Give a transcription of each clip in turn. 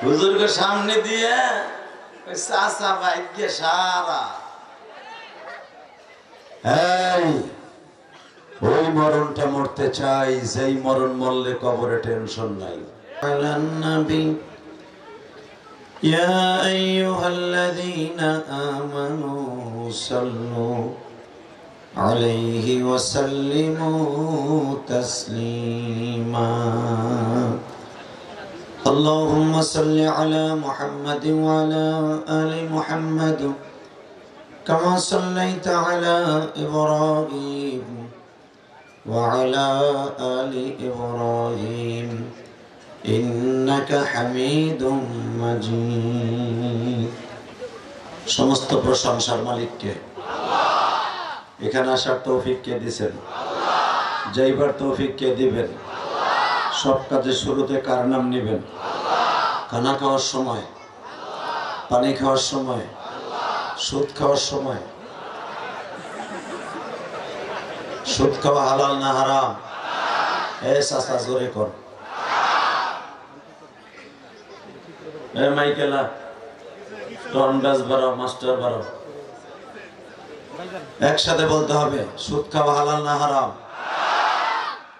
হুজুরকে সামনে দিয়ে ওই চাচা ভাইকে সারা ওই মরণটা মরতে চাই যেই মরণ মরলে কবরে টেনশন নাই। ইয়া আইয়ুহাল্লাযীনা আমানু সাল্লু আলাইহি ওয়া সাল্লিমু তাসলিমা। اللهم صل على محمد وعلى آل محمد كما صليت على إبراهيم وعلى آل إبراهيم إنك حميد مجيد। সমস্ত প্রশংসার মালিক কে? আল্লাহ। এখানে আসার তৌফিক কে দিবেন? আল্লাহ। যাইবার তৌফিক কে দিবেন? আল্লাহ। সব কাজের শুরুতে কার নাম নেবেন? আল্লাহ। খানা খাওয়ার সময়, আল্লাহ। পানি খাওয়ার সময়, আল্লাহ। সুদ খাওয়ার সময়, সুদ খাওয়া হালাল না হারাম? এ চাচা জোরে কর। এ মাইকেলা টন ব্যাস বাড়াও, মাস্টার বাড়াও, একসাথে বলতে হবে সুদ খাওয়া হালাল না হারাম?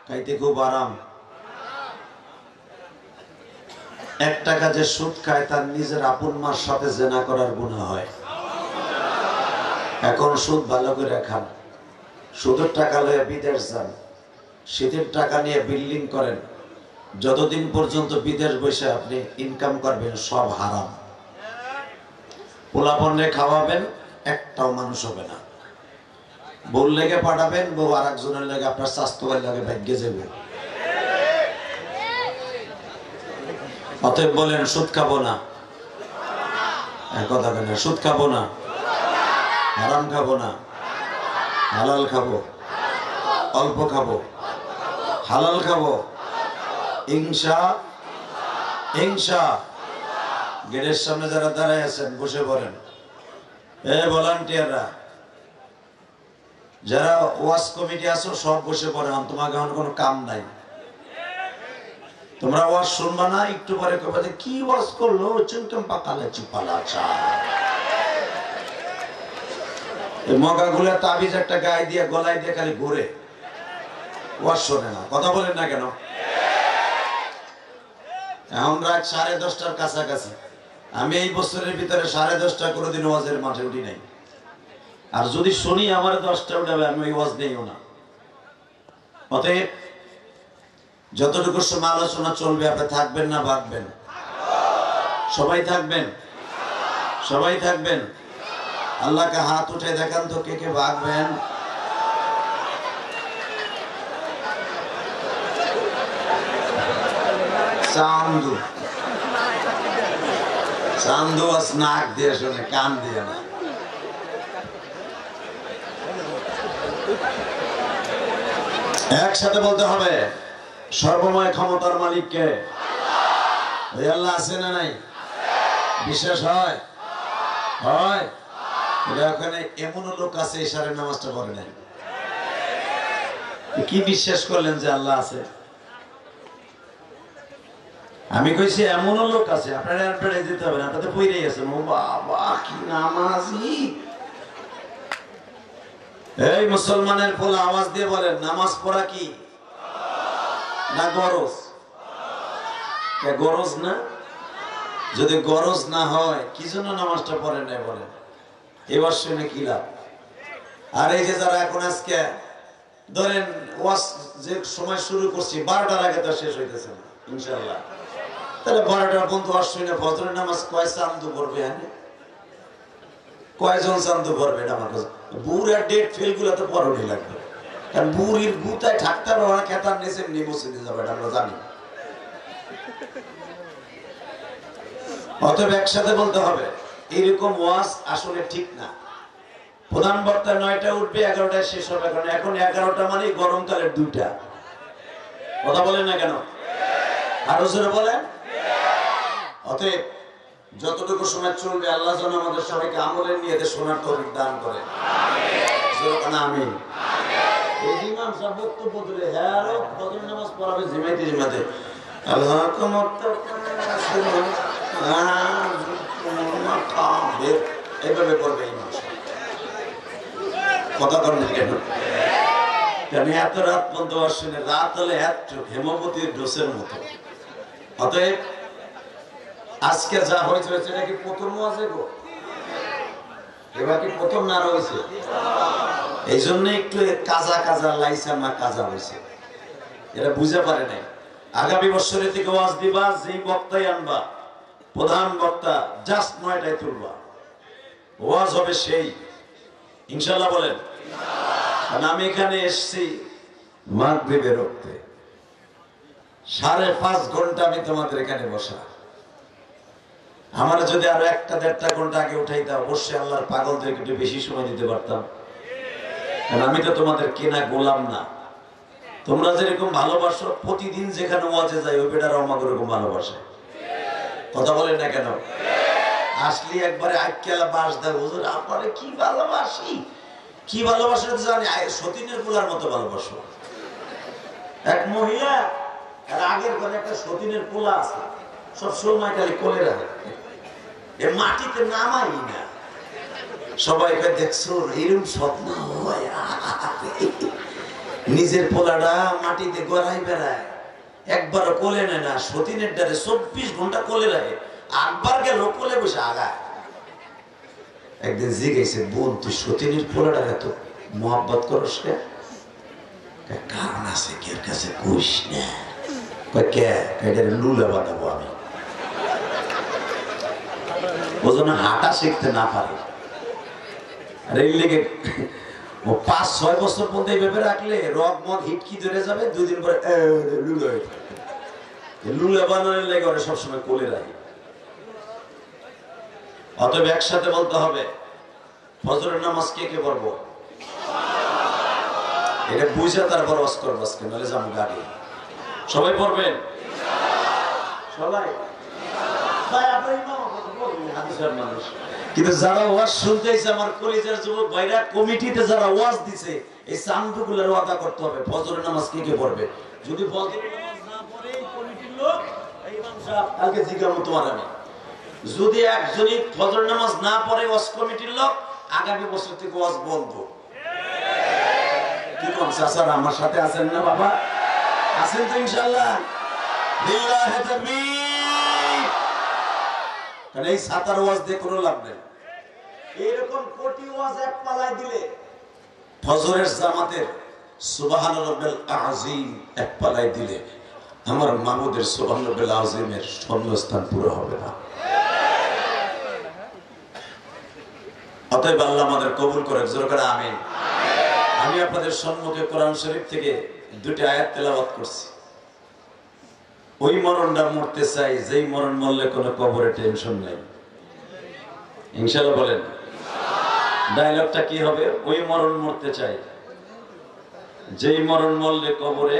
খাইতে খুব আরাম। একটা কাজে সুদ খায় তার নিজের আপন মার সাথে জেনা করার গুনাহ হয়। এখন সুদ ভালো করে খান, সুদের টাকা লয়ে বিদেশ যান, শীতের টাকা নিয়ে বিল্ডিং করেন, যতদিন পর্যন্ত বিদেশ বসে আপনি ইনকাম করবেন সব হারাম। পোলাপন্নে খাওয়াবেন, একটাও মানুষ হবে না। বউ লেগে পাঠাবেন, বউ আর একজনের লেগে আপনার স্বাস্থ্য লাগে ভাগ্যে যাবে। অতএব বলেন সুদ খাবো না, কথা কেন? সুদ খাবো না, হারাম খাবো না, হালাল খাবো, অল্প খাবো, হালাল খাবো, ইনশা। গেটের সামনে যারা দাঁড়ায় আছেন বসে পড়েন। ভলান্টিয়াররা যারা ওয়াজ কমিটি আছো সব বসে পড়েন। তোমাকে এখন কোনো কাম নাই, তোমরা ওয়াজ শুনবা না, একটু পরে কবে কি ওয়াজ করলো চুনকাম পাকালে চুপালা চা। মগা গুলা তাবিজ একটা গায়ে দিয়ে গলায় দিয়ে খালি ঘুরে, ওয়াজ শোনে না। কথা বলেন না কেন? এখন রাত 10:30টার কাছাকাছি। আমি এই বছরের ভিতরে 10:30 কোনোদিন ওয়াজের মাঠে উঠি নাই। আর যদি শুনি আমার 10টা উঠাবে, আমি ওই ওয়াজ নেইও না। অতএব যতটুকু সময় আলোচনা চলবে আপনি থাকবেন না ভাগবেন? সবাই থাকবেন, সবাই থাকবেন। আল্লাহকে হাত উঠে দেখান তো কে কে ভাগবেন। চান্দু চান্দু আস নাক দিয়ে শোনে, কান দিয়ে না। একসাথে বলতে হবে সর্বময় ক্ষমতার মালিক কে? ওই আল্লাহ আছে না নাই? বিশ্বাস হয়? হয়? ওখানে এমন লোক আছে ইশারের নামাজটা পড়ে নাই। কি বিশ্বাস করলেন যে আল্লাহ আছে? আমি কইছি এমন লোক আছে, আপনারা আর বেড়ে দিতে হবে না, তাতে পইরেই আছে। ও বাবা কি নামাজি! এই মুসলমানের পোলা আওয়াজ দিয়ে বলেন নামাজ পড়া কি না গরজ? গরজ না? যদি গরজ না হয় কি জন্য নামাজটা পড়ে নাই বলেন? এবার শুনে কি লাভ? আর এই যে যারা এখন আজকে ধরেন ওয়াজ যে সময় শুরু করছি 12টার আগে তো শেষ হইতেছে না ইনশাআল্লাহ, তাহলে 12টার পর্যন্ত ওয়াজ শুনে ফজরের নামাজ কয় চান্দু পড়বে? হ্যাঁ, কয়জন চান্দু পড়বে? এটা আমার কাছে বুড়ার ডেট ফেল গুলো তো পড়াই লাগবে, কারণ বুড়ির গুতায় ঠাকতে পারবে না, খেতার নিচে নিমুছে দিয়ে যাবে, এটা আমরা জানি। অতএব একসাথে বলতে হবে এইরকম ওয়াজ আসলে ঠিক না। প্রধান বক্তা 9টায় উঠবে, 11টায় শেষ হবে। কারণ এখন 11টা মানে গরমকালের 2টা। কথা বলেন না কেন? আরো জোরে বলেন। অতএব যতটুকু সময় চলবে আল্লাহ যেন আমাদের সবাইকে আমলের নিয়তে শোনার তৌফিক দান করে। আমিন। এই ইমাম সাহেব বক্তব্য দিলে হ্যাঁ ফজর নামাজ পড়াবে জিমাইতে জিমাতে। আল্লাহ এইভাবে করবে এই মানুষ কথা বলেন কেন? কারণ এত রাত পর্যন্ত আসলে রাত হলে এত হেমপতির ডোসের মতো। অতএব আজকে যা হয়েছে এটা কি প্রথম আছে গো? এবার কি প্রথম না রয়েছে? এই জন্য একটু কাজা কাজা লাইসা না কাজা হয়েছে, এরা বুঝে পারে নাই। আগামী বছরের থেকে ওয়াজ দিবা, যেই বক্তাই আনবা প্রধান বক্তা জাস্ট 9টায় তুলবা, ওয়াজ হবে সেই, ইনশাল্লাহ বলেন। কারণ আমি এখানে এসছি মাগরিবের রক্তে, 5.5 ঘন্টা আমি তোমাদের এখানে বসা। আমার যদি আরো 1-1.5 ঘন্টা আগে উঠাইতে, অবশ্যই আল্লাহর পাগলদেরকে একটু বেশি সময় দিতে পারতাম। কারণ আমি তো তোমাদের কেনা গোলাম না। তোমরা যেরকম ভালোবাসো, প্রতিদিন যেখানে ওয়াজে যাই ওই বেটারা আমাকে ওরকম ভালোবাসে। কথা বলেন না কেন? আসলে একবারে আইকেলা বাস দেয়, হুজুর আপনারে কি ভালোবাসি, কি ভালোবাসো জানি, সতীনের পোলার মতো ভালোবাসো। এক মহিলা আর আগের ঘরে একটা সতীনের পোলা আছে, সব সময় খালি কোলে রাখে, এ মাটিতে নামাই না। সবাই দেখছো এরকম স্বপ্ন হয়, নিজের পোলাটা মাটিতে গড়াই বেড়ায়, একবারও কোলে নেয় না। সতীনের ডারে 24 ঘন্টা কোলে রাখে, একবার গেল কোলে বসে আগায়। একদিন জিজ্ঞেসে, বোন তুই সতীনের পোলাটা এত মহব্বত করস কে? কারণ আছে, কের কাছে কুস না। কে? লুলে বাঁধাবো আমি, ও যেন হাঁটা শিখতে না পারে। আর এই লেগে 5-6 বছর পর্যন্ত এইভাবে রাখলে রগ মগ হিটকি ধরে যাবে, 2 দিন পরে লুলে হয়ে যাবে। লুলে বানানোর লেগে ওরা সবসময় কোলে রাখে। অতএব একসাথে বলতে হবে, ফজরের নামাজ কে কে পড়বো? এটা বুঝে তারপর ওয়াজ করবো আজকে, নাহলে যাবো গাড়ি। সবাই পড়বেন? সবাই? মানুষ কিন্তু যারা ওয়াজ শুনতে এসে, আমার কলেজের যুবক ভাইরা কমিটিতে যারা ওয়াজ দিছে, এই চান্দুগুলোর ওয়াদা করতে হবে ফজরের নামাজ কে কে পড়বে। যদি ফজরের নামাজ না পড়ে কমিটির লোক, এই ইমাম সাহেব কালকে জিজ্ঞাসা তোমার আমি, যদি একজনই ফজর নামাজ না পড়ে ওয়াজ কমিটির লোক, আগামী বছর থেকে ওয়াজ বন্ধ। কি কোন চাচারা আমার সাথে আছেন না বাবা? আছেন তো ইনশাআল্লাহ? লিল্লাহি তাকবীর। কারণ এই সাতার ওয়াজ দিয়ে কোনো লাভ নেই। এরকম কোটি ওয়াজ এক পালায় দিলে, ফজরের জামাতের সুবহান রাব্বিল আযীম এক পালায় দিলে, আমার মাহমুদের সুবহান রাব্বিল আযীমের শূন্যস্থান পুরো হবে না। অতএব আল্লাহ আমাদের কবুল করে, জোরে করে আমিন। আমি আপনাদের সম্মুখে কোরআন শরীফ থেকে 2টি আয়াত তেলাওয়াত করছি। ওই মরণটা মরতে চাই যেই মরণ মরলে কোনো কবরে টেনশন নাই, ইনশাআল্লাহ বলেন। ডায়লগটা কি হবে? ওই মরণ মরতে চাই যেই মরণ মরলে কবরে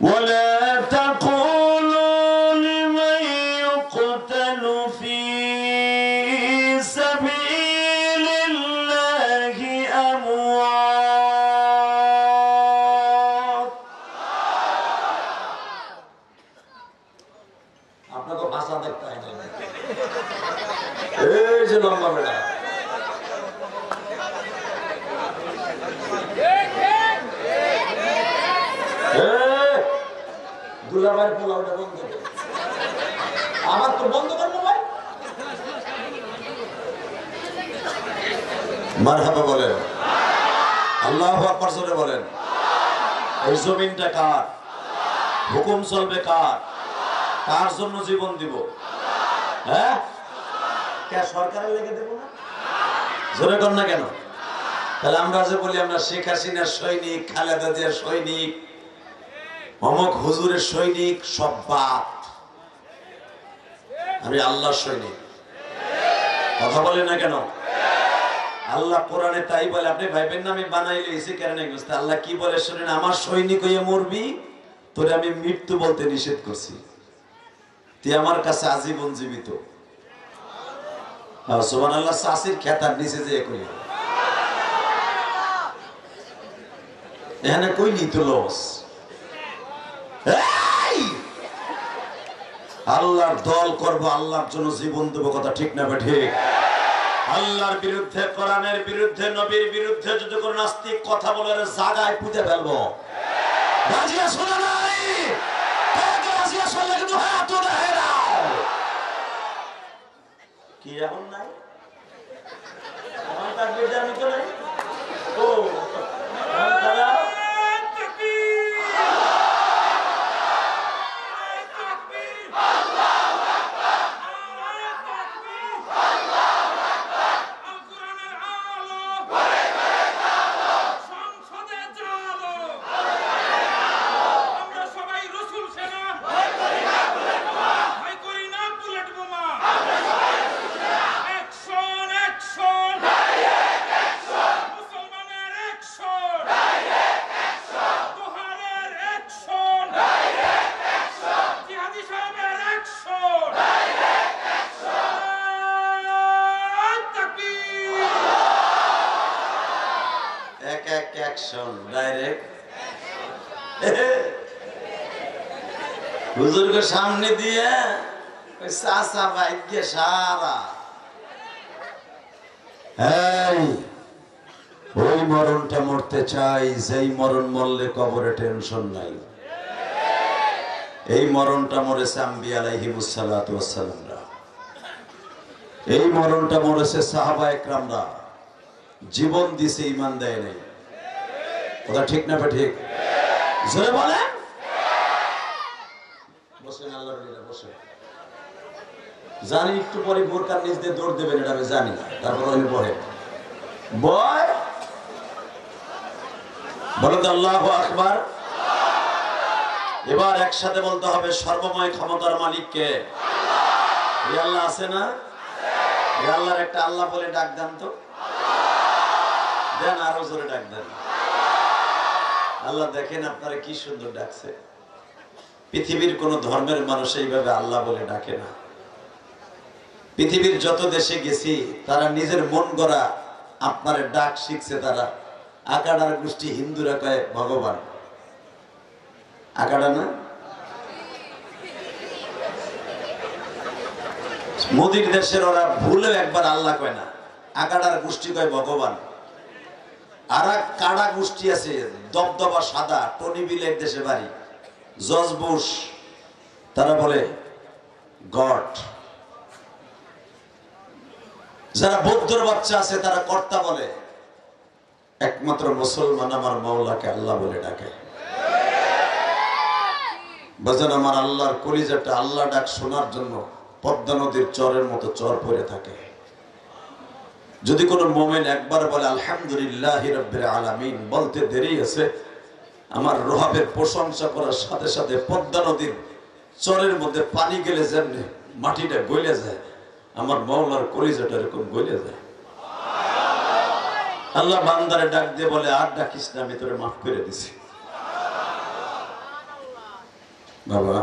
ওয়ালা তাকুলু লিমান ইউকতালু ফি সাবিলিল্লাহি আমওয়াত। আপনাকে ভাষা দেখতে হয় না, এই যে লম্বা বেড়া দুলাভাইয়ের পোলাওটা বন্ধ করে, আমার তো বন্ধ করবো ভাই। মারহাবা বলেন, আল্লাহু আকবার জোরে বলেন। এই জমিনটা কার? হুকুম চলবে কার? কার জন্য জীবন দিব? হ্যাঁ, কে সরকারের লেগে দেব না? জোরে কর না কেন? তাহলে আমরা যে বলি আমরা শেখ হাসিনার সৈনিক, খালেদা জিয়ার সৈনিক, অমক হুজুরের সৈনিক, সব বাদ। আমি আল্লাহর সৈনিক। কথা বলে না কেন? আল্লাহ কোরআনে তাই বলে। আপনি ভাইবেন না আমি বানাইলে এসে কেন? আল্লাহ কি বলে শুনেন, আমার সৈনিক হয়ে মরবি, তোরে আমি মৃত্যু বলতে নিষেধ করছি, তুই আমার কাছে আজীবন জীবিত। সুবহানাল্লাহ। চাষির খেতার নিচে যে কই এখানে কই নি তো লস। আল্লাহর দল করব, আল্লাহর জন্য জীবন দেব। কথা ঠিক না ঠিক? আল্লাহর বিরুদ্ধে, কোরআনের বিরুদ্ধে, নবীর বিরুদ্ধে যদি কোনো নাস্তিক কথা বলে জায়গায় পুঁতে ফেলবো। রাজি আছো না নাই? রাজি আছো? কিন্তু হ্যাঁ তো দেখাও কি এখন নাই? আমার তাকবীর জানি তো নাই। ও তারা হুজুরকে সামনে দিয়ে চাচা ভাগ্যে সারা ওই মরণটা মরতে চাই যেই মরণ মরলে কবরে টেনশন নাই। এই মরণটা মরেছে আম্বিয়া আলাইহিমুস সালাতু ওয়াস সালামরা, এই মরণটা মরেছে সাহাবা একরামরা, জীবন দিছে ঈমান দেয় নাই। কথা ঠিক না ঠিক? জোরে বলেন। বসেন আল্লাহর ওলিরা বসেন। জানি একটু পরে বোরকার নিচ দিয়ে দৌড় দেবেন, এটা আমি জানি না, তারপর ওই বহে বয় বলো তো আল্লাহু আকবার। এবার একসাথে বলতে হবে সর্বময় ক্ষমতার মালিক কে? এই আল্লাহ আছে না? এই আল্লাহর একটা আল্লাহ বলে ডাক দেন তো, দেন আরো জোরে ডাক দেন। আল্লাহ দেখেন আপনারা কি সুন্দর ডাকছে। পৃথিবীর কোন ধর্মের মানুষ এইভাবে আল্লাহ বলে ডাকে না। পৃথিবীর যত দেশে গেছি তারা নিজের মন গড়া আপনার ডাক শিখছে। তারা আকাড়ার গোষ্ঠী হিন্দুরা কয় ভগবান, আকাড়া না? মোদির দেশের ওরা ভুলেও একবার আল্লাহ কয় না, আকাড়ার গোষ্ঠী কয় ভগবান। আর এক কাড়া গোষ্ঠী আছে দবদবা সাদা, টনি বিলের দেশে বাড়ি, জর্জ বুশ, তারা বলে গড। যারা বৌদ্ধর বাচ্চা আছে তারা কর্তা বলে। একমাত্র মুসলমান আমার মাওলাকে আল্লাহ বলে ডাকে। বাজান আমার আল্লাহর কলিজাটা আল্লাহ ডাক শোনার জন্য পদ্মা নদীর চরের মতো চর পড়ে থাকে। যদি কোনো মোমেন একবার বলে আলহামদুলিল্লাহি রাব্বিল আলামিন, বলতে দেরি আছে, আমার রহাবের প্রশংসা করার সাথে সাথে পদ্মা নদীর চরের মধ্যে পানি গেলে যেমনি মাটিটা গলে যায়, আমার মাওলার কলিজাটা এরকম গলে যায়। আল্লাহ বান্দারে ডাক দিয়ে বলে আর ডাকিস না, আমি তোরে মাফ করে দিছি। বাবা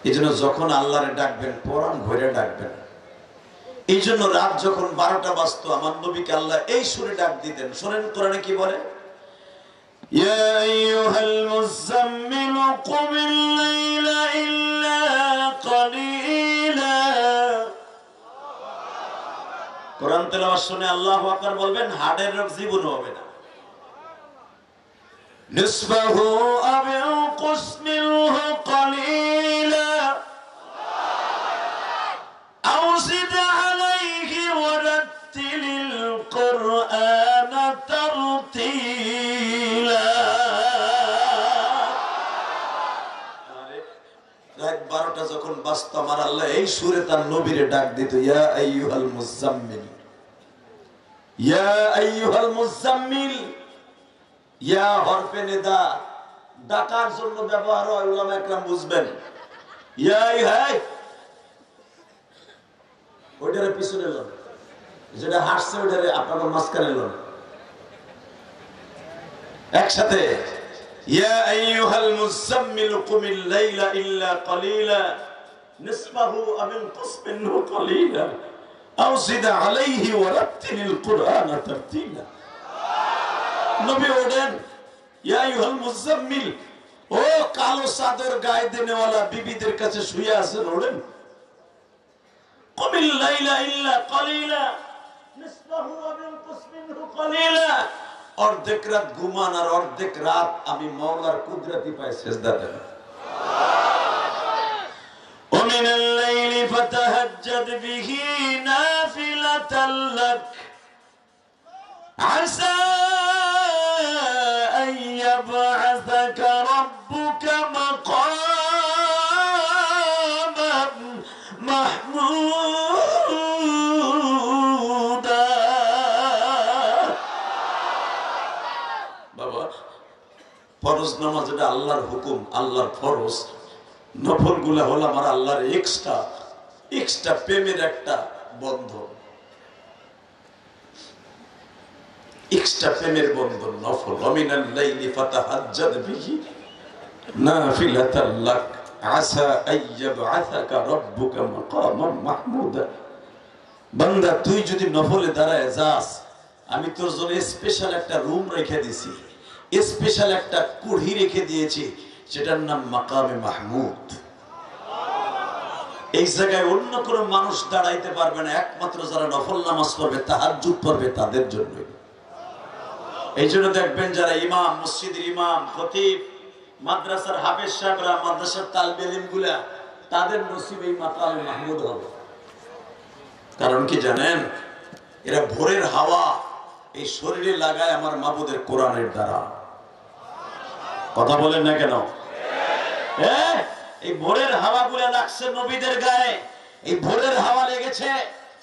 এই জন্য যখন আল্লাহরে ডাকবেন পরাণ ভরে ডাকবেন। এই জন্য রাত যখন 12টা বাজতো আমার নবীকে আল্লাহ এই সুরে ডাক দিতেন। শোনেন কোরআনে কি বলে, ইয়া আইয়ুহাল মুযাম্মিল কুমিল লাইলা ইল্লা কালিলা। কোরআন তেলাওয়াত শুনে আল্লাহু আকবার বলবেন, হার্টের রোগ জীবনও হবে না। নিসবাহু আও ইনকুস মিনহু কালিলা আও জিদ আলাইহি ওয়ারাত্তিলিল কুরআন তারতিলা। রাত 12টা যখন বাজতো আমার আল্লাহ এই সুরে তার নবীরে ডাক দিত, ইয়া আইয়ুহাল মুযাম্মিল, ইয়া আইয়ুহাল মুযাম্মিল। ইয়া হরফে নিদা, ডাকার জন্য ব্যবহার হয়, উলামা একরাম বুঝবেন। ইয়া হাই ওইটারে পিছনে লন, যেটা হাসছে ওইটারে আপনাদের মাঝখানে লন। একসাথে ইয়া আইয়ুহাল মুযাম্মিল কুমিল লাইলা ইল্লা কালিলা নিসফাহু আও ইনকুস মিনহু কালিলা আও জিদ আলাইহি ওয়ারাত্তিলিল কুরআন তারতিলা। নবী ওঠেন, ইয়া আইয়ুহাল মুযাম্মিল, ও কালো চাদর গায়ে দেনেওয়ালা বিবিদের কাছে শুয়ে আছেন, ওঠেন কুমিল লাইলা ইল্লা কালিলা নিসফাহু ওয়া বিনকুস মিনহু কালিলা। অর্ধেক রাত ঘুমান আর অর্ধেক রাত আমি মাওলার কুদরতি পায়ে সিজদা দেন। ওয়া মিনাল লাইলি ফাতাহাজ্জাদ বিহি নাফিলাতাল লাক আসা আন ইয়াবআসাকা রাব্বুকা মাকামান মাহমুদা। বাবা, ফরজ নামাজ এটা আল্লাহর হুকুম, আল্লাহর ফরজ। নফল গুলা হলো আমার আল্লাহর এক্সট্রা প্রেমের একটা বন্ধন, এক্সট্রা প্রেমের বন্ধন নফল। ওয়ামিনাল লাইলি ফাতাহাজ্জাদ বিহি নাফিলাতাল লাক আসা আইয়াবআসাকা রাব্বুকা মাকামান মাহমুদা। বান্দা, তুই যদি নফলে দাঁড়ায় যাস, আমি তোর জন্য স্পেশাল একটা রুম রেখে দিয়েছি, স্পেশাল একটা কুড়ি রেখে দিয়েছি, সেটার নাম মাকামে মাহমুদ। এই জায়গায় অন্য কোনো মানুষ দাঁড়াইতে পারবে না, একমাত্র যারা নফল নামাজ পড়বে, তাহাজ্জুদ পড়বে, তাদের জন্য। এই জন্য দেখবেন যারা ইমাম, মসজিদের ইমাম, খতিব, মাদ্রাসার হাফেজ সাহেবরা, মাদ্রাসার তালিবে ইলমগুলা, তাদের নসিব এই মাকামে মাহমুদ হবে। কারণ কি জানেন? এরা ভোরের হাওয়া এই শরীরে লাগায় আমার মাবুদের কোরআনের দ্বারা। কথা বলেন না কেন? এই ভোরের হাওয়া গুলা লাগছে নবীদের গায়ে, এই ভোরের হাওয়া লেগেছে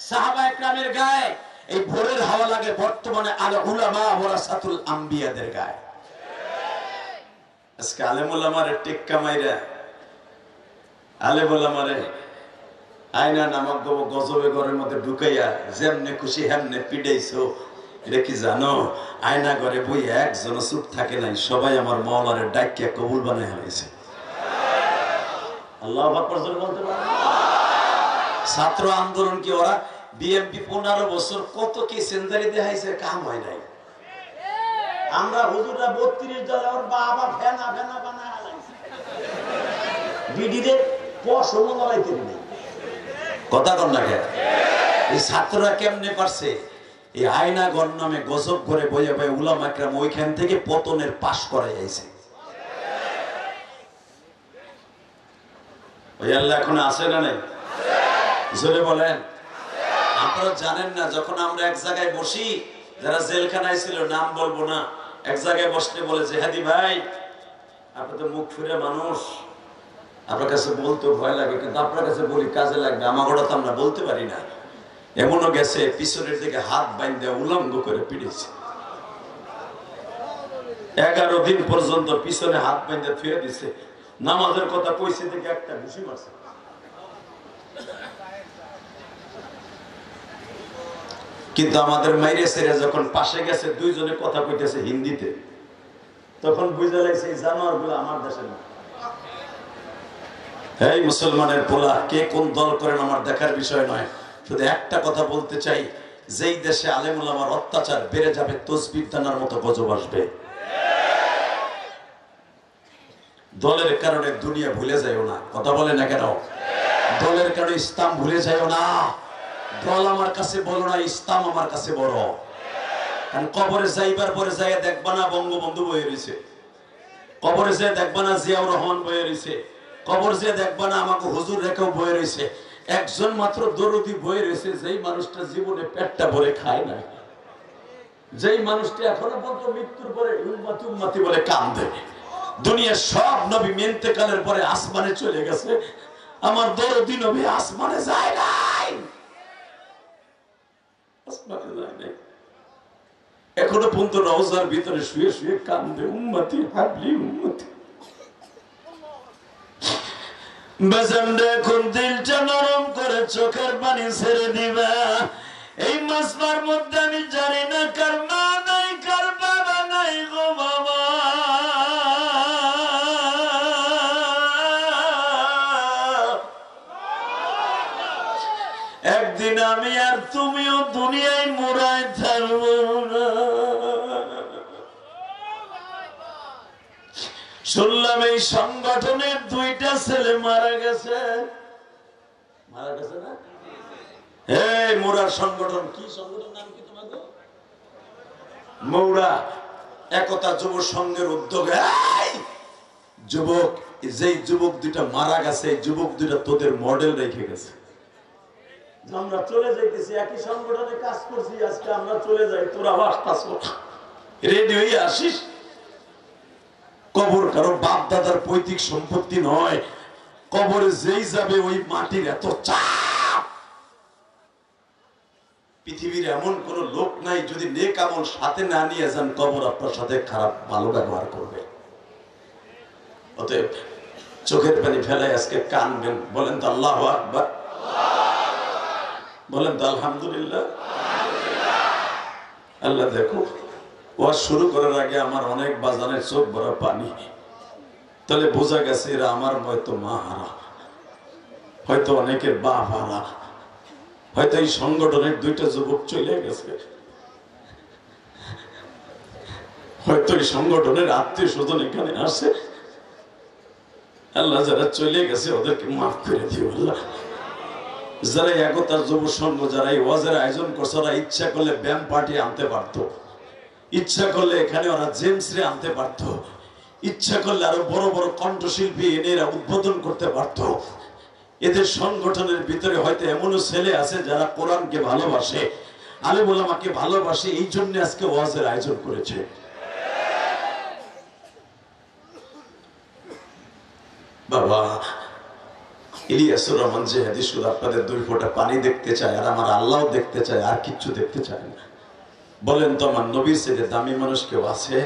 সাহাবা একরামের গায়ে, এই ভোরের হাওয়া লাগে বর্তমানে আল উলামা ওয়ারাসাতুল আম্বিয়াদের গায়ে। আজকে আলেম উলামারে টেক্কা মাইরা, আলেম উলামারে আয়না নামক গজবে ঘরের মধ্যে ঢুকাইয়া যেমনে খুশি হেমনে পিটাইছো। এটা কি জানো? আয়না ঘরে বই একজন চুপ থাকে নাই, সবাই আমার মাওলারে ডাকিয়া কবুল বানায় হয়েছে। আল্লাহু আকবার বলতে পারে। ছাত্র আন্দোলন কি ওরা বিএমপি 15 বছর কত কি সেন্দারি দেখাইছে, কাম হয় নাই। আমরা হুজুররা 32 দলে ওর বাবা ফেনা ফেনা বানায় আলাইছে, বিডিরে পশম লাগাইতে নেই। কথা কন না কেন? এই ছাত্ররা কেমনে পারছে? এই আয়না ঘর নামে গজব করে বইয়া বইয়া উলামা একরাম ওইখান থেকে পতনের পাশ করাই আইছে। ওই আল্লাহ এখন আছে না নাই? জোরে বলেন। আপনারা জানেন না, যখন আমরা এক জায়গায় বসি, যারা জেলখানায় ছিল, নাম বলবো না, এক জায়গায় বসলে বলে যে হাদি ভাই, আপনি তো মুখ ফিরে মানুষ, আপনার কাছে বলতে ভয় লাগে, কিন্তু আপনার কাছে বলি কাজে লাগবে। আমার ওটা তো আমরা বলতে পারি না। এমনও গেছে পিছনের দিকে হাত বাইন্ধে উলঙ্গ করে পিড়েছে, 11 দিন পর্যন্ত পিছনে হাত বাইন্ধে থুয়ে দিছে। নামাজের কথা কইছে থেকে একটা ঘুষি মারছে। কিন্তু আমাদের মাইরে সেরে যখন পাশে গেছে, দুইজনে কথা কইতেছে হিন্দিতে, তখন বুঝে লাগছে এই জানোয়ার গুলো আমার দেশে না। এই মুসলমানের পোলা, কে কোন দল করেন আমার দেখার বিষয় নয়, শুধু একটা কথা বলতে চাই, যেই দেশে আলেম উলামার অত্যাচার বেড়ে যাবে, তসবিহ টানার মতো গজব আসবে। দলের কারণে দুনিয়া ভুলে যাইও না। কথা বলে না কেন? দলের কারণে ইসলাম ভুলে যাইও না। দল আমার কাছে বলো না, ইসলাম আমার কাছে বড়। কারণ কবরে যাইবার পরে যাইয়া দেখবা না বঙ্গবন্ধু বয়ে রয়েছে, কবরে যে দেখবা না জিয়াউর রহমান বয়ে রয়েছে, কবর যে দেখবা না আমাকে হুজুর রেখাও বয়ে রয়েছে। একজন মাত্র দরদি বয়ে রয়েছে, যেই মানুষটা জীবনে পেটটা ভরে খায় না, যেই মানুষটা এখনো পর্যন্ত মৃত্যুর পরে উম্মতি উম্মতি বলে কান্দে। দুনিয়ার সব নবী ইন্তেকালের পরে আসমানে চলে গেছে, আমার দরদি নবী আসমানে যায় নাই, আসমানে যায় নাই। এখনো পর্যন্ত রওজার ভিতরে শুয়ে শুয়ে কান্দে, উম্মতি হাবলি উম্মতি। বেজানরে কোন দিলটা নরম করে চোখের পানি ছেড়ে দিবা। এই মাসমার মধ্যে আমি জানি না কার মা নাই, কার বাবা নাই গো বাবা। একদিন আমি আর তুমিও দুনিয়ায় মোড়ায় থাকবো না। শুনলাম এই সংগঠনের 2টা ছেলে মারা গেছে। মারা গেছে না? এই মোড়ার সংগঠন, কি সংগঠন নাম কি তোমাদের? মৌড়া একতা যুব সংঘের উদ্যোগে যুবক, যেই যুবক দুইটা মারা গেছে, এই যুবক দুইটা তোদের মডেল রেখে গেছে। আমরা চলে যাইতেছি, একই সংগঠনে কাজ করছি, আজকে আমরা চলে যাই, তোরা আওয়াজ রেডি হয়ে আসিস। কবর কারো বাপ দাদার পৈতৃক সম্পত্তি নয়, কবরে যেই যাবে ওই মাটির এত চাপ। পৃথিবীর এমন কোন লোক নাই যদি নেক আমল সাথে না নিয়ে যান, কবর আপনার সাথে খারাপ ভালো ব্যবহার করবে। অতএব চোখের পানি ফেলে আজকে কানবেন, বলেন তো আল্লাহু আকবার, বলেন তো আলহামদুলিল্লাহ। আল্লাহ দেখো, ওয়াজ শুরু করার আগে আমার অনেক বাজানের চোখ ভরা পানি, তাহলে বোঝা গেছে এরা আমার হয়তো মা হারা, হয়তো অনেকের বাপ হারা, হয়তো এই সংগঠনের দুইটা যুবক চলে গেছে, হয়তো এই সংগঠনের আত্মীয় স্বজন এখানে আসে। আল্লাহ যারা চলে গেছে ওদেরকে মাফ করে দিও আল্লাহ। যারা একতার যুব সংঘ, যারা এই ওয়াজের আয়োজন করছে, ওরা ইচ্ছা করলে ব্যায়াম পার্টি আনতে পারতো, ইচ্ছা করলে এখানে ওরা জেমস রে আনতে পারতো, ইচ্ছা করলে আরো বড় বড় কণ্ঠশিল্পী এনে এরা উদ্বোধন করতে পারতো। এদের সংগঠনের ভিতরে হয়তো এমনও ছেলে আছে যারা কোরআনকে ভালোবাসে, আলেম ওলামাকে ভালোবাসে, এই জন্য আজকে ওয়াজের আয়োজন করেছে। বাবা ইলিয়াসুর রহমান যে হাদিস শুধু আপনাদের দুই ফোঁটা পানি দেখতে চায়, আর আমার আল্লাহ দেখতে চায়, আর কিচ্ছু দেখতে চায় না। বলেন তো আমার নবীর চেয়ে দামি মানুষ কেউ আছে?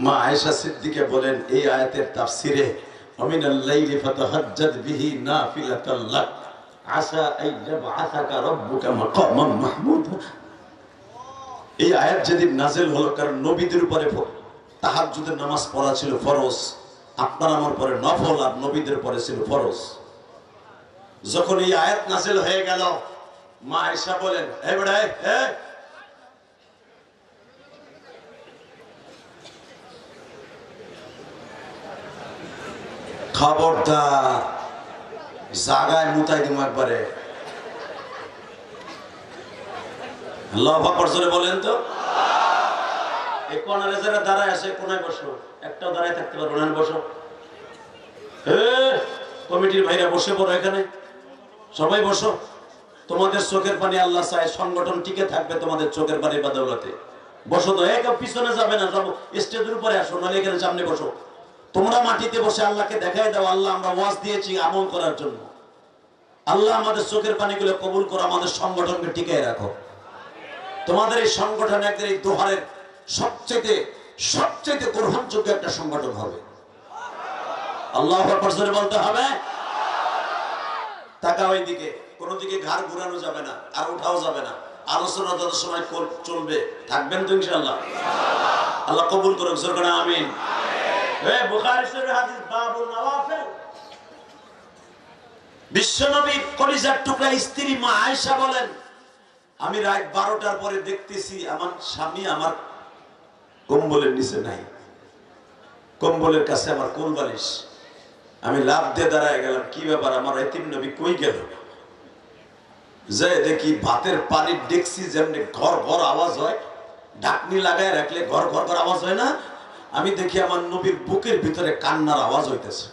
মা আয়েশা সিদ্দিকা বলেন এই আয়াতের তাফসিরে, আমিনাল লাইলি ফাতাহাজ্জাদ বিহি নাফিলাতাল লাক আসা আইয়াবআসাকা রাব্বুকা মাকামান মাহমুদা। এই আয়াত যেদিন নাযিল হলো, কারণ নবীদের উপরে তাহাজ্জুদের নামাজ পড়া ছিল ফরজ, আপনার আমার পরে নফল, আর নবীদের পরে ছিল ফরজ। যখন এই আয়াত নাযিল হয়ে গেল, মা আয়েশা বলেন, এই বেটা এই খবরদার, জাগায় মুতাই দিম একবারে। আল্লাহু আকবার জোরে বলেন তো। এই কোণারে যারা দাঁড়ায় আসে, কোনায় বসো, একটাও দাঁড়ায় থাকতে পারবো না, বসো। কমিটির ভাইরা বসে পড়ো, এখানে সবাই বসো। তোমাদের চোখের পানি আল্লাহ চায় সংগঠন টিকে থাকবে তোমাদের চোখের পানির বদৌলতে। বসো তো, কেউ পিছনে যাবে না, সব স্টেজের উপরে আসো, নাহলে এখানে সামনে বসো। তোমরা মাটিতে বসে আল্লাহকে দেখাই দাও, আল্লাহ আমরা ওয়াজ দিয়েছি আমল করার জন্য। আল্লাহ আমাদের চোখের পানিগুলো কবুল করো, আমাদের সংগঠনকে টিকে রাখো। তোমাদের এই সংগঠন একদিন এই দোহারের সবচেয়ে গ্রহণযোগ্য একটা সংগঠন হবে। আল্লাহু আকবার জোরে বলতে হবে। টাকা ওই দিকে, কোনো দিকে ঘাড় ঘুরানো যাবে না, আর উঠাও যাবে না। আলোচনা যত সময় চলবে, থাকবেন তো ইনশাআল্লাহ। আল্লাহ কবুল করুক, জোরে বলেন আমিন। বুখারী শরীফের হাদিস, বাবুন নওয়াফিল। বিশ্বনবী কলিজার টুকরা স্ত্রী মা আয়েশা বলেন, আমি রাত 12টার পরে দেখতেছি আমার স্বামী আমার কম্বলের নিচে নাই, কম্বলের কাছে আমার কোল বালিশ। আমি লাফ দিয়ে দাঁড়ায় গেলাম, কি ব্যাপার, আমার এতিম নবী কই গেল? যে দেখি ভাতের পানির ডেকসি যেমনি ঘর ঘর আওয়াজ হয়, ঢাকনি লাগায় রাখলে ঘর ঘর ঘর আওয়াজ হয় না, আমি দেখি আমার নবীর বুকের ভিতরে কান্নার আওয়াজ হইতেছে,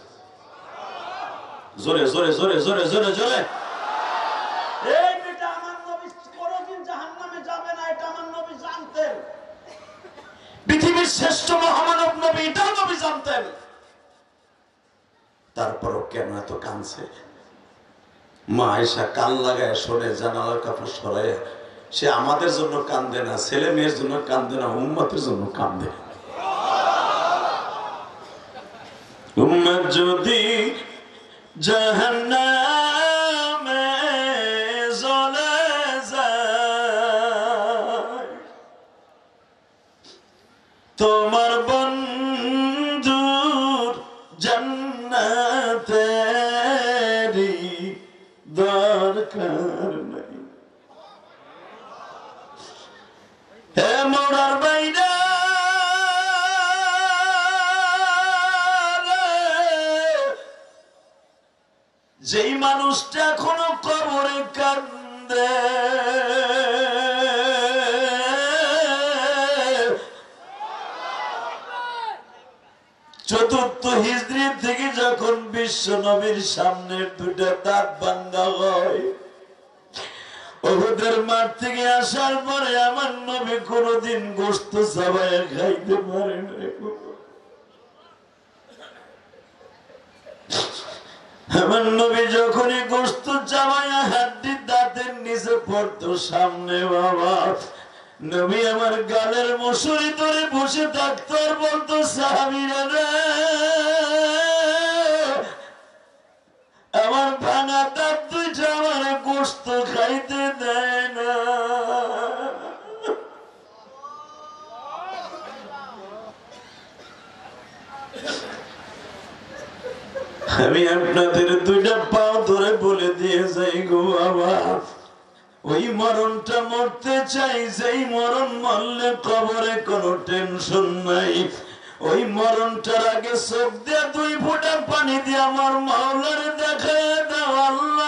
জোরে জোরে জোরে জোরে জোরে জোরে। এই বেটা, আমার নবী কোনদিন জাহান্নামে যাবে না, এটা আমার নবী জানতেন। পৃথিবীর শ্রেষ্ঠ মহামানব নবী, এটাও নবী জানতেন। তারপরও কেন এত কাঁদছে? মা আয়েশা কান লাগায় শোনে, জানালার কাপড় সরায়। সে আমাদের জন্য কান্দে না, ছেলে মেয়ের জন্য কান্দে না, উম্মতের জন্য কান্দে। উম্মত যদি জাহান্নামে জ্বলে যায়, তোমার বন্ধুর জান্নাতেরই দরকার নাই। হে মোরার বাইরা, যেই মানুষটা এখনো কবরে কান্না মধ্যে চতুর্থ হিজরি থেকে যখন বিশ্ব নবীর সামনের দুটা দাঁত ভাঙ্গা হয়, ওদের মাঠ থেকে আসার পরে আমার নবী কোনদিন গোশত চাবায়া খাইতে পারে না। আমার নবী যখনই গোশত চাবায়া হাড্ডির দাঁতের নিচে পড়তো সামনে, বাবা নবী আমার গালের মশুরি ধরে বসে থাকতো আর বলতো, সাহাবীরা রে, আমার ভাঙা দাঁত দুইটা আমার গোশত খাইতে দেয় না। আমি আপনাদের দুইটা পাও ধরে বলে দিয়ে যাই গো বাবা, ওই মরণটা মরতে চাই যেই মরণ মরলে কবরে কোনো টেনশন নাই। ওই মরণটার আগে চোখ দিয়ে 2 ফোঁটা পানি দিয়ে আমার মাওলারে দেখায় দাও, আল্লাহ